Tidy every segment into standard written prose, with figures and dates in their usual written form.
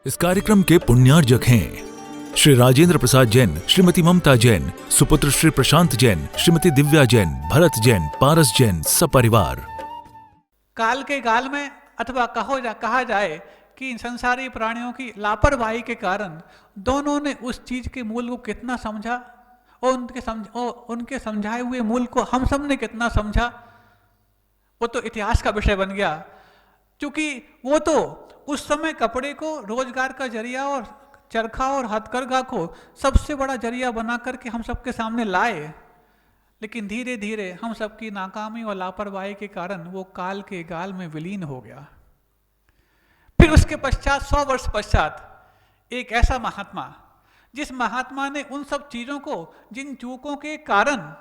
इस कार्यक्रम के पुण्यार्जक हैं श्री राजेंद्र प्रसाद जैन, श्रीमती ममता जैन, सुपुत्र श्री प्रशांत जैन, श्रीमती दिव्या जैन, भरत जैन, पारस जैन, सपरिवार। काल के गाल में अथवा कहा जाए कि इन संसारी प्राणियों की लापरवाही के कारण दोनों ने उस चीज के मूल को कितना समझा और उनके समझाए हुए मूल को हम सब ने कितना समझा, वो तो इतिहास का विषय बन गया। क्योंकि वो तो उस समय कपड़े को रोजगार का जरिया और चरखा और हथकरघा को सबसे बड़ा जरिया बना करके हम सबके सामने लाए, लेकिन धीरे धीरे हम सबकी नाकामी और लापरवाही के कारण वो काल के गाल में विलीन हो गया। फिर उसके पश्चात 100 वर्ष पश्चात एक ऐसा महात्मा, जिस महात्मा ने उन सब चीजों को, जिन चूकों के कारण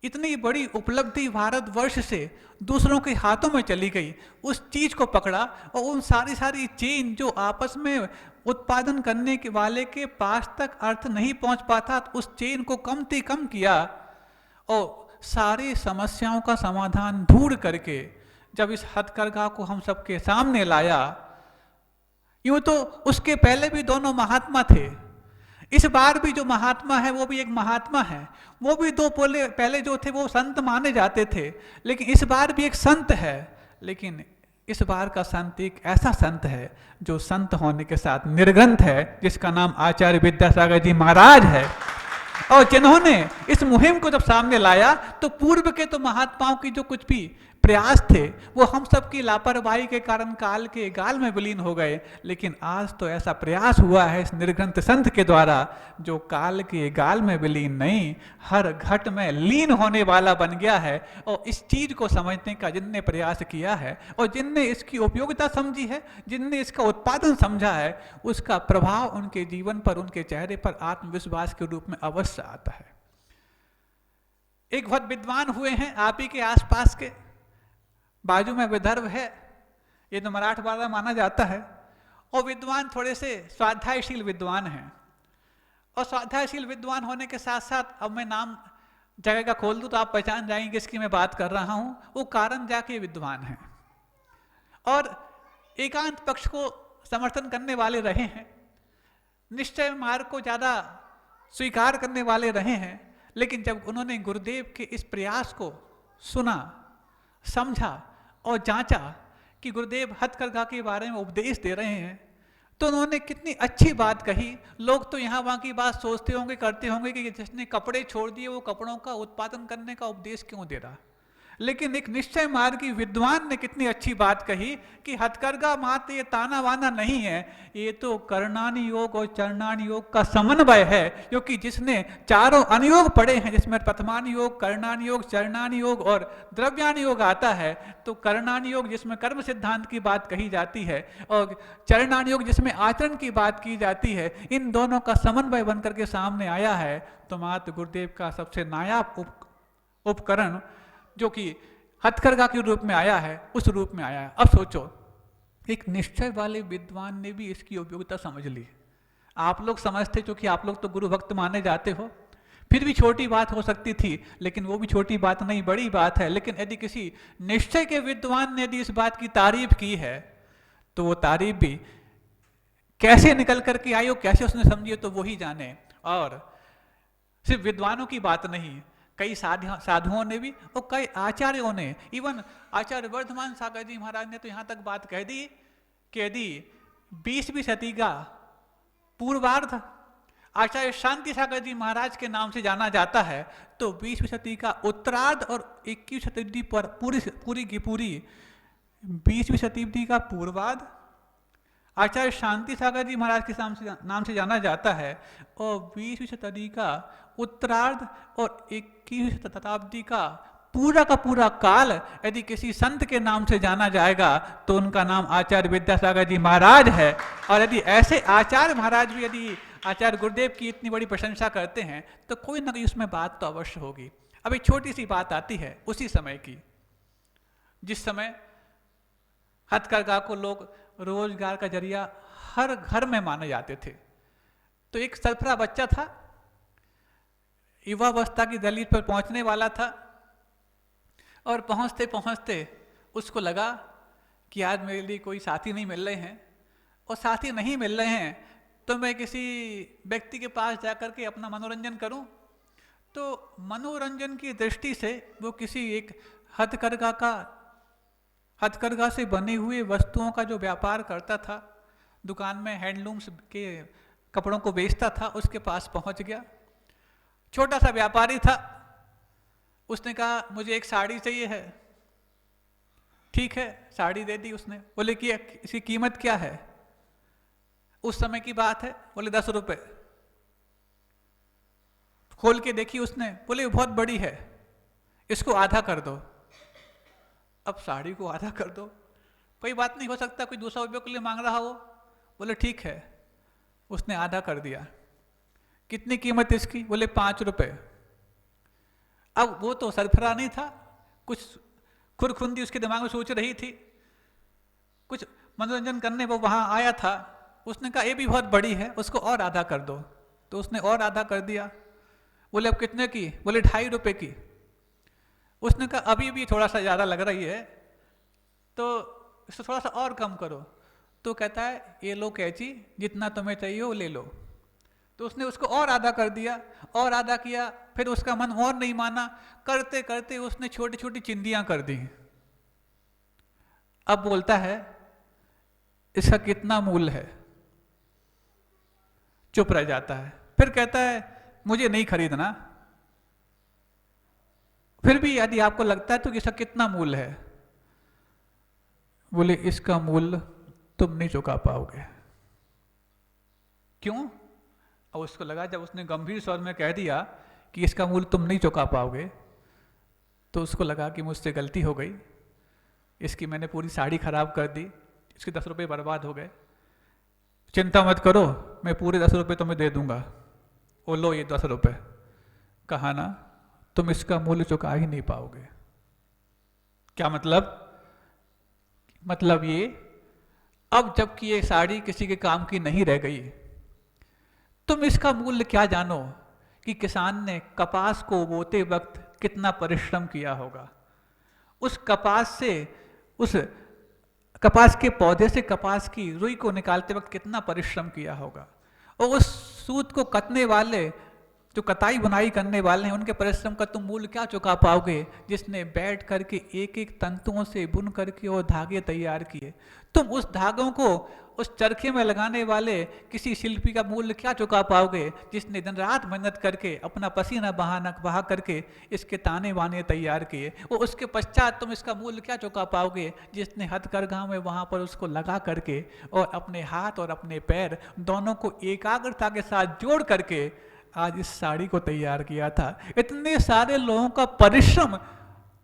इतनी बड़ी उपलब्धि भारतवर्ष से दूसरों के हाथों में चली गई, उस चीज को पकड़ा और उन सारी चेन जो आपस में उत्पादन करने के वाले के पास तक अर्थ नहीं पहुंच पाता, उस चेन को कम से कम किया और सारी समस्याओं का समाधान ढूंढ करके जब इस हथकरघा को हम सबके सामने लाया। यूं तो उसके पहले भी दोनों महात्मा थे, इस बार भी जो महात्मा है वो भी एक महात्मा है। वो भी दो पहले जो थे वो संत माने जाते थे, लेकिन इस बार भी एक संत है। लेकिन इस बार का संत एक ऐसा संत है जो संत होने के साथ निर्ग्रंथ है, जिसका नाम आचार्य विद्यासागर जी महाराज है। और जिन्होंने इस मुहिम को जब सामने लाया तो पूर्व के तो महात्माओं की जो कुछ भी प्रयास थे वो हम सब की लापरवाही के कारण काल के गाल में विलीन हो गए, लेकिन आज तो ऐसा प्रयास हुआ है इस निर्ग्रंथ संत के द्वारा जो काल के गाल में विलीन नहीं, हर घट में लीन होने वाला बन गया है। और इस चीज को समझने का जिनने प्रयास किया है और जिनने इसकी उपयोगिता समझी है, जिनने इसका उत्पादन समझा है, उसका प्रभाव उनके जीवन पर, उनके चेहरे पर आत्मविश्वास के रूप में अवश्य आता है। एक बहुत विद्वान हुए हैं आप ही के आसपास के, बाजू में विदर्भ है, ये तो मराठवाड़ा माना जाता है, और विद्वान थोड़े से स्वाध्यायशील विद्वान हैं। और स्वाध्यायशील विद्वान होने के साथ साथ अब मैं नाम जगह का खोल दूं तो आप पहचान जाएंगे किसकी मैं बात कर रहा हूं। वो कारण जाके विद्वान हैं और एकांत पक्ष को समर्थन करने वाले रहे हैं, निश्चय मार्ग को ज्यादा स्वीकार करने वाले रहे हैं। लेकिन जब उन्होंने गुरुदेव के इस प्रयास को सुना, समझा और जांचा कि गुरुदेव हथकरघा के बारे में उपदेश दे रहे हैं, तो उन्होंने कितनी अच्छी बात कही। लोग तो यहाँ वहाँ की बात सोचते होंगे, करते होंगे कि जिसने कपड़े छोड़ दिए वो कपड़ों का उत्पादन करने का उपदेश क्यों दे रहा। लेकिन एक निश्चय मार्ग की विद्वान ने कितनी अच्छी बात कही कि हथकरघा मात्र ये ताना वाना नहीं है, ये तो करणानि योग और चरणानि योग का समन्वय है। क्योंकि जिसने चारों अनुयोग पढ़े हैं, जिसमें प्रथमानि योग, करणानि योग, चरणानि योग और द्रव्यानि योग आता है, तो करणानि योग जिसमें कर्म सिद्धांत की बात कही जाती है और चरणानि योग जिसमें आचरण की बात की जाती है, इन दोनों का समन्वय बनकर के सामने आया है। तो मात्र गुरुदेव का सबसे नायाब उपकरण जो कि हथकरघा के रूप में आया है, उस रूप में आया है। अब सोचो, एक निश्चय वाले विद्वान ने भी इसकी उपयोगिता समझ ली। आप लोग समझते, क्योंकि आप लोग तो गुरु भक्त माने जाते हो, फिर भी छोटी बात हो सकती थी, लेकिन वो भी छोटी बात नहीं, बड़ी बात है। लेकिन यदि किसी निश्चय के विद्वान ने यदि इस बात की तारीफ की है, तो वो तारीफ भी कैसे निकल करके आई और कैसे उसने समझी है तो वो ही जाने। और सिर्फ विद्वानों की बात नहीं, कई साधुओं ने भी और कई आचार्यों ने, इवन आचार्य वर्धमान सागर जी महाराज ने तो यहाँ तक बात कह दी कि यदि 20वीं सदी का पूर्वार्ध आचार्य शांति सागर जी महाराज के नाम से जाना जाता है, तो 20वीं सदी का उत्तरार्ध और 21वीं शताब्दी पर पूरी की पूरी 20वीं शताब्दी का पूर्वार्ध आचार्य शांति सागर जी महाराज के नाम से जाना जाता है, और 20वीं शताब्दी का उत्तरार्ध और 21वीं शताब्दी का पूरा काल यदि किसी संत के नाम से जाना जाएगा तो उनका नाम आचार्य विद्यासागर जी महाराज है। और यदि ऐसे आचार्य महाराज भी यदि आचार्य गुरुदेव की इतनी बड़ी प्रशंसा करते हैं तो कोई ना कोई उसमें बात तो अवश्य होगी। अब एक छोटी सी बात आती है उसी समय की, जिस समय हथकरघा को लोग रोजगार का जरिया हर घर में माने जाते थे। तो एक सरफरा बच्चा था, युवावस्था की दलील पर पहुंचने वाला था, और पहुंचते पहुंचते उसको लगा कि आज मेरे लिए कोई साथी नहीं मिल रहे हैं, और साथी नहीं मिल रहे हैं तो मैं किसी व्यक्ति के पास जाकर के अपना मनोरंजन करूं। तो मनोरंजन की दृष्टि से वो किसी एक हथकरघा से बने हुए वस्तुओं का जो व्यापार करता था, दुकान में हैंडलूम्स के कपड़ों को बेचता था, उसके पास पहुंच गया। छोटा सा व्यापारी था, उसने कहा मुझे एक साड़ी चाहिए है। ठीक है, साड़ी दे दी उसने। बोले कि इसकी कीमत क्या है? उस समय की बात है, बोले 10 रुपए। खोल के देखी उसने, बोले बहुत बड़ी है, इसको आधा कर दो। अब साड़ी को आधा कर दो, कोई बात नहीं, हो सकता कोई दूसरा उपयोग के लिए मांग रहा हो। बोले ठीक है, उसने आधा कर दिया। कितनी कीमत इसकी? बोले 5 रुपए। अब वो तो सरफरा नहीं था, कुछ खुरखुंदी उसके दिमाग में सोच रही थी, कुछ मनोरंजन करने वो वहां आया था। उसने कहा ये भी बहुत बड़ी है, उसको और आधा कर दो। तो उसने और आधा कर दिया। बोले अब कितने की? बोले 2.5 रुपए की। उसने कहा अभी भी थोड़ा सा ज़्यादा लग रही है, तो इसको थोड़ा सा और कम करो। तो कहता है ये लो कैची, जितना तुम्हें चाहिए वो ले लो। तो उसने उसको और आधा कर दिया, और आधा किया, फिर उसका मन और नहीं माना, करते करते उसने छोटी छोटी चिंदियां कर दी। अब बोलता है इसका कितना मूल्य है? चुप रह जाता है। फिर कहता है मुझे नहीं खरीदना। फिर भी यदि आपको लगता है तो इसका कितना मूल्य है? बोले इसका मूल्य तुम नहीं चुका पाओगे। क्यों? और उसको लगा जब उसने गंभीर स्वर में कह दिया कि इसका मूल्य तुम नहीं चुका पाओगे, तो उसको लगा कि मुझसे गलती हो गई, इसकी मैंने पूरी साड़ी खराब कर दी, इसके 10 रुपये बर्बाद हो गए। चिंता मत करो, मैं पूरे 10 रुपये तुम्हें दे दूंगा। ओ लो ये 10 रुपये। कहा ना तुम इसका मूल्य चुका ही नहीं पाओगे। क्या मतलब? मतलब ये, अब जबकि ये साड़ी किसी के काम की नहीं रह गई, तुम इसका मूल्य क्या जानो कि किसान ने कपास को बोते वक्त कितना परिश्रम किया होगा, उस कपास से, उस कपास के पौधे से कपास की रुई को निकालते वक्त कितना परिश्रम किया होगा, और उस सूत को कतने वाले, जो कताई बुनाई करने वाले हैं, उनके परिश्रम का तुम मूल्य क्या चुका पाओगे, जिसने बैठ करके एक एक तंतुओं से बुन करके और धागे तैयार किए। तुम उस धागों को उस चरखे में लगाने वाले किसी शिल्पी का मूल्य क्या चुका पाओगे, जिसने दिन रात मेहनत करके अपना पसीना बहा करके इसके ताने बाने तैयार किए। वो उसके पश्चात तुम इसका मूल्य क्या चुका पाओगे, जिसने हथकरघा में वहां पर उसको लगा करके और अपने हाथ और अपने पैर दोनों को एकाग्रता के साथ जोड़ करके आज इस साड़ी को तैयार किया था। इतने सारे लोगों का परिश्रम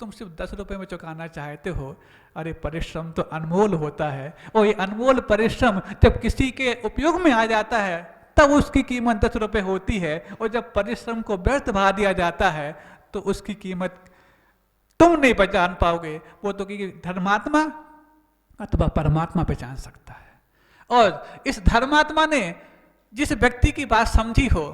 तुम सिर्फ 10 रुपए में चुकाना चाहते हो। अरे परिश्रम तो अनमोल होता है, और ये अनमोल परिश्रम जब किसी के उपयोग में आ जाता है तब उसकी कीमत 10 रुपए होती है, और जब परिश्रम को व्यर्थ भा दिया जाता है तो उसकी कीमत तुम नहीं पहचान पाओगे, वो तो कि धर्मात्मा अथवा परमात्मा पहचान सकता है। और इस धर्मात्मा ने जिस व्यक्ति की बात समझी हो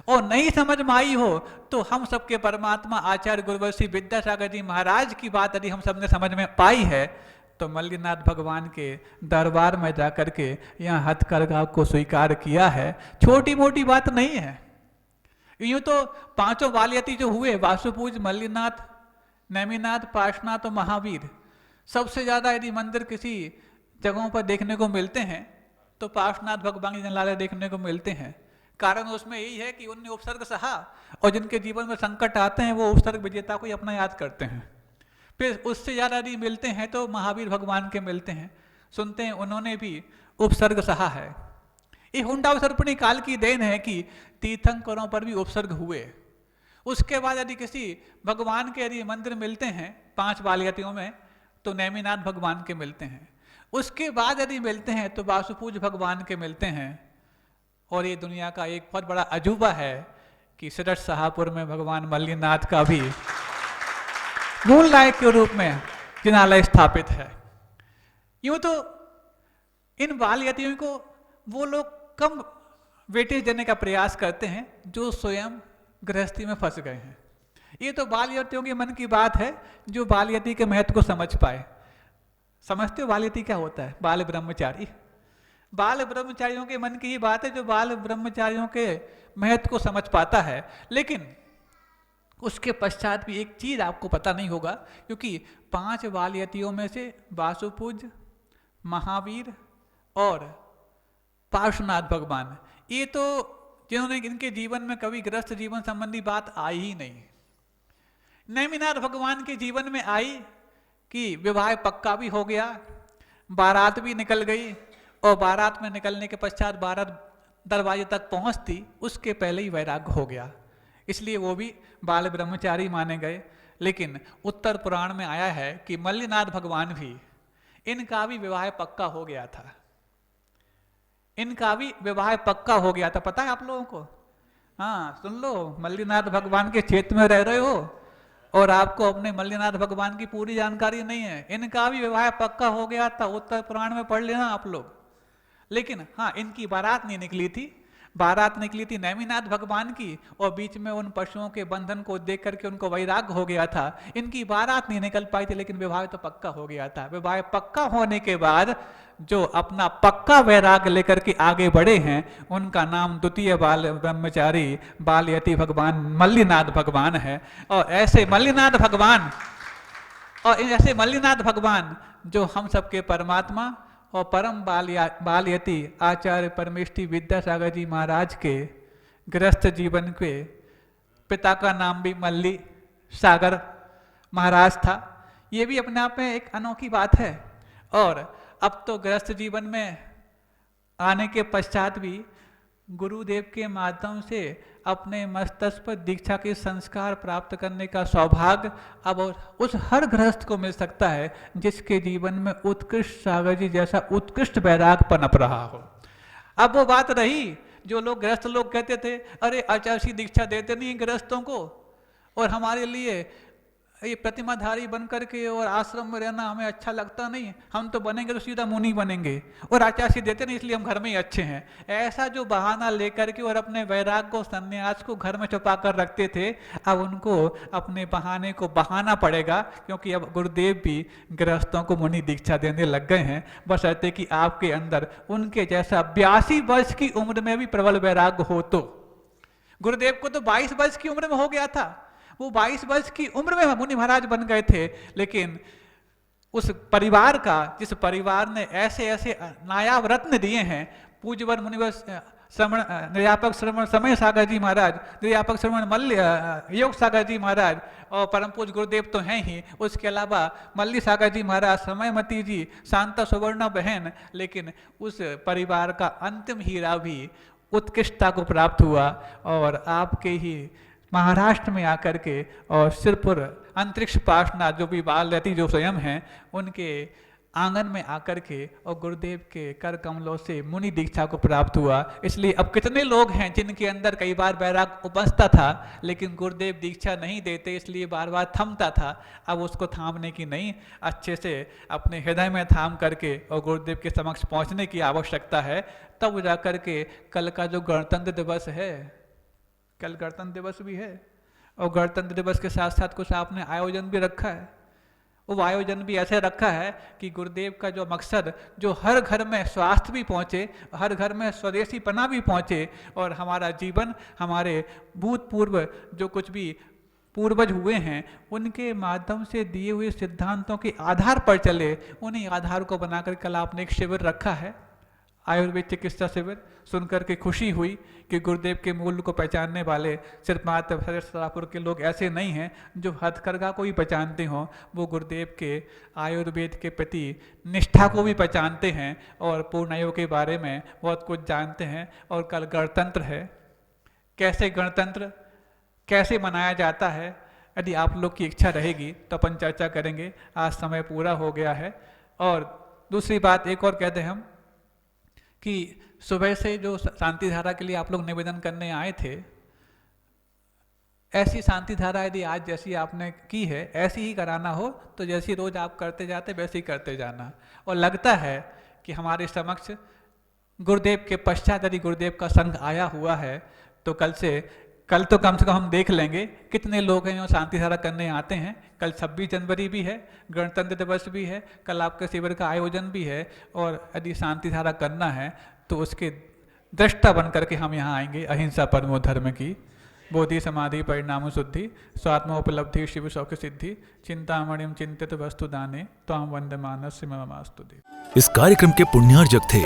और नहीं समझ में आई हो, तो हम सबके परमात्मा आचार्य गुरुवर्षी विद्यासागर जी महाराज की बात यदि हम सबने समझ में पाई है, तो मल्लिनाथ भगवान के दरबार में जाकर के यहाँ हथकरघा को स्वीकार किया है। छोटी मोटी बात नहीं है। यूं तो 5 बालयती जो हुए, वासुपूज, मल्लिनाथ, नेमिनाथ, पार्श्वनाथ और महावीर, सबसे ज्यादा यदि मंदिर किसी जगहों पर देखने को मिलते हैं तो पार्श्वनाथ भगवान की जनलाले देखने को मिलते हैं। कारण उसमें यही है कि उनने उपसर्ग सहा, और जिनके जीवन में संकट आते हैं वो उपसर्ग विजेता को ही अपना याद करते हैं। फिर उससे ज्यादा यदि मिलते हैं तो महावीर भगवान के मिलते हैं, सुनते हैं उन्होंने भी उपसर्ग सहा है। ये हुंडावसर्पणी काल की देन है कि तीर्थंकरों पर भी उपसर्ग हुए। उसके बाद यदि किसी भगवान के यदि मंदिर मिलते हैं 5 बालयतियों में, तो नेमिनाथ भगवान के मिलते हैं। उसके बाद यदि मिलते हैं तो वासुपूज भगवान के मिलते हैं। और ये दुनिया का एक बहुत बड़ा अजूबा है कि सिरठ शाहपुर में भगवान मल्लिनाथ का भी मूल नायक के रूप में जिनालय स्थापित है। यूं तो इन बालयतियों को वो लोग कम वेटेज देने का प्रयास करते हैं जो स्वयं गृहस्थी में फंस गए हैं। ये तो बालयतियों के मन की बात है जो बालयती के महत्व को समझ पाए। समझते हो बालयती क्या होता है? बाल ब्रह्मचारी। बाल ब्रह्मचारियों के मन की ही बात है, जो बाल ब्रह्मचारियों के महत्व को समझ पाता है। लेकिन उसके पश्चात भी एक चीज आपको पता नहीं होगा, क्योंकि 5 बाल यतियों में से वासुपूज, महावीर और पार्श्वनाथ भगवान, ये तो जिन्होंने इनके जीवन में कभी गृहस्थ जीवन संबंधी बात आई ही नहीं। नेमिनाथ भगवान के जीवन में आई कि विवाह पक्का भी हो गया, बारात भी निकल गई, और बारात में निकलने के पश्चात बारात दरवाजे तक पहुंचती उसके पहले ही वैराग्य हो गया, इसलिए वो भी बाल ब्रह्मचारी माने गए। लेकिन उत्तर पुराण में आया है कि मल्लिनाथ भगवान भी, इनका भी विवाह पक्का हो गया था, इनका भी विवाह पक्का हो गया था। पता है आप लोगों को? हाँ, सुन लो, मल्लिनाथ भगवान के क्षेत्र में रह रहे हो और आपको अपने मल्लिनाथ भगवान की पूरी जानकारी नहीं है। इनका भी विवाह पक्का हो गया था, उत्तर पुराण में पढ़ लेना आप लोग। लेकिन हाँ, इनकी बारात नहीं निकली थी, बारात निकली थी नेमिनाथ भगवान की, और बीच में उन पशुओं के बंधन को देख करके उनको वैराग्य हो गया था। इनकी बारात नहीं निकल पाई थी, लेकिन विवाह तो पक्का हो गया था। विवाह पक्का होने के बाद जो अपना पक्का वैराग्य लेकर के आगे बढ़े हैं, उनका नाम द्वितीय बाल ब्रह्मचारी बाल यति भगवान मल्लिनाथ भगवान है। और ऐसे मल्लिनाथ भगवान जो हम सबके परमात्मा और परम बाल यति आचार्य परमेष्ठी विद्यासागर जी महाराज के गृहस्थ जीवन के पिता का नाम भी मल्ली सागर महाराज था। ये भी अपने आप में एक अनोखी बात है। और अब तो गृहस्थ जीवन में आने के पश्चात भी गुरुदेव के माध्यम से अपने मस्तक पर दीक्षा के संस्कार प्राप्त करने का सौभाग्य अब उस हर गृहस्थ को मिल सकता है जिसके जीवन में उत्कृष्ट सागर जी जैसा उत्कृष्ट वैराग पनप रहा हो। अब वो बात रही जो लोग गृहस्थ लोग कहते थे, अरे आचार्य दीक्षा देते नहीं गृहस्थों को, और हमारे लिए ये प्रतिमाधारी बन करके और आश्रम में रहना हमें अच्छा लगता नहीं, हम तो बनेंगे तो सीधा मुनि बनेंगे, और आचार्य देते नहीं इसलिए हम घर में ही अच्छे हैं। ऐसा जो बहाना लेकर के और अपने वैराग को संन्यास को घर में छुपा कर रखते थे, अब उनको अपने बहाने को बहाना पड़ेगा, क्योंकि अब गुरुदेव भी गृहस्थों को मुनि दीक्षा देने लग गए हैं। बस ऐसे कि आपके अंदर उनके जैसा 82 वर्ष की उम्र में भी प्रबल वैराग हो। तो गुरुदेव को तो 22 वर्ष की उम्र में हो गया था, वो 22 वर्ष की उम्र में मुनि महाराज बन गए थे। लेकिन उस परिवार का, जिस परिवार ने ऐसे ऐसे नायाब रत्न दिए हैं, पूज्यवर मुनिवर श्रमण निर्यापक श्रमण समय सागर जी महाराज, निर्यापक श्रमण मल्ल योग सागर जी महाराज, और परम पूज्य गुरुदेव तो हैं ही, उसके अलावा मल्ली सागर जी महाराज, समयमती जी, शांता सुवर्णा बहन। लेकिन उस परिवार का अंतिम हीरा भी उत्कृष्टता को प्राप्त हुआ, और आपके ही महाराष्ट्र में आकर के और सिरपुर अंतरिक्ष पार्श्वनाथ जो भी बाल यति जो स्वयं हैं, उनके आंगन में आकर के और गुरुदेव के कर कमलों से मुनि दीक्षा को प्राप्त हुआ। इसलिए अब कितने लोग हैं जिनके अंदर कई बार वैराग उपजता था, लेकिन गुरुदेव दीक्षा नहीं देते, इसलिए बार बार थमता था। अब उसको थामने की नहीं, अच्छे से अपने हृदय में थाम करके और गुरुदेव के समक्ष पहुंचने की आवश्यकता है। तब जाकर के कल का जो गणतंत्र दिवस है, कल गणतंत्र दिवस भी है, और गणतंत्र दिवस के साथ साथ कुछ आपने आयोजन भी रखा है। वो आयोजन भी ऐसे रखा है कि गुरुदेव का जो मकसद, जो हर घर में स्वास्थ्य भी पहुँचे, हर घर में स्वदेशी पना भी पहुँचे, और हमारा जीवन हमारे भूतपूर्व जो कुछ भी पूर्वज हुए हैं उनके माध्यम से दिए हुए सिद्धांतों के आधार पर चले। उन्हीं आधार को बनाकर कल आपने एक शिविर रखा है, आयुर्वेद चिकित्सा शिविर। सुनकर के खुशी हुई कि गुरुदेव के मूल्य को पहचानने वाले सिर्फ मात्र सरापुर के लोग ऐसे नहीं हैं जो हथकरघा को भी पहचानते हों, वो गुरुदेव के आयुर्वेद के प्रति निष्ठा को भी पहचानते हैं और पूर्णायु के बारे में बहुत कुछ जानते हैं। और कल गणतंत्र है, कैसे गणतंत्र कैसे मनाया जाता है, यदि आप लोग की इच्छा रहेगी तो अपन चर्चा करेंगे। आज समय पूरा हो गया है। और दूसरी बात एक और कहते हैं हम कि सुबह से जो शांति धारा के लिए आप लोग निवेदन करने आए थे, ऐसी शांति धारा यदि आज जैसी आपने की है ऐसी ही कराना हो तो जैसी रोज आप करते जाते वैसे ही करते जाना। और लगता है कि हमारे समक्ष गुरुदेव के पश्चात यदि गुरुदेव का संघ आया हुआ है तो कल से कल तो कम से कम हम देख लेंगे कितने लोग हैं जो शांति धारा करने आते हैं। कल 26 जनवरी भी है, गणतंत्र दिवस भी है, कल आपके शिविर का आयोजन भी है, और यदि शांति धारा करना है तो उसके दृष्टा बन करके हम यहाँ आएंगे। अहिंसा परमो धर्म की, बोधि समाधि परिणाम शुद्धि, स्वात्मोपलब्धि शिव सौख्य सिद्धि, चिंतामणिम चिंतित वस्तु दाने, त्वाम वंदमानस्य ममास्तुते। इस कार्यक्रम के पुण्यार्जक थे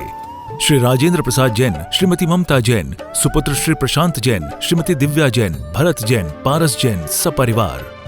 श्री राजेंद्र प्रसाद जैन, श्रीमती ममता जैन, सुपुत्र श्री प्रशांत जैन, श्रीमती दिव्या जैन, भरत जैन, पारस जैन, सपरिवार।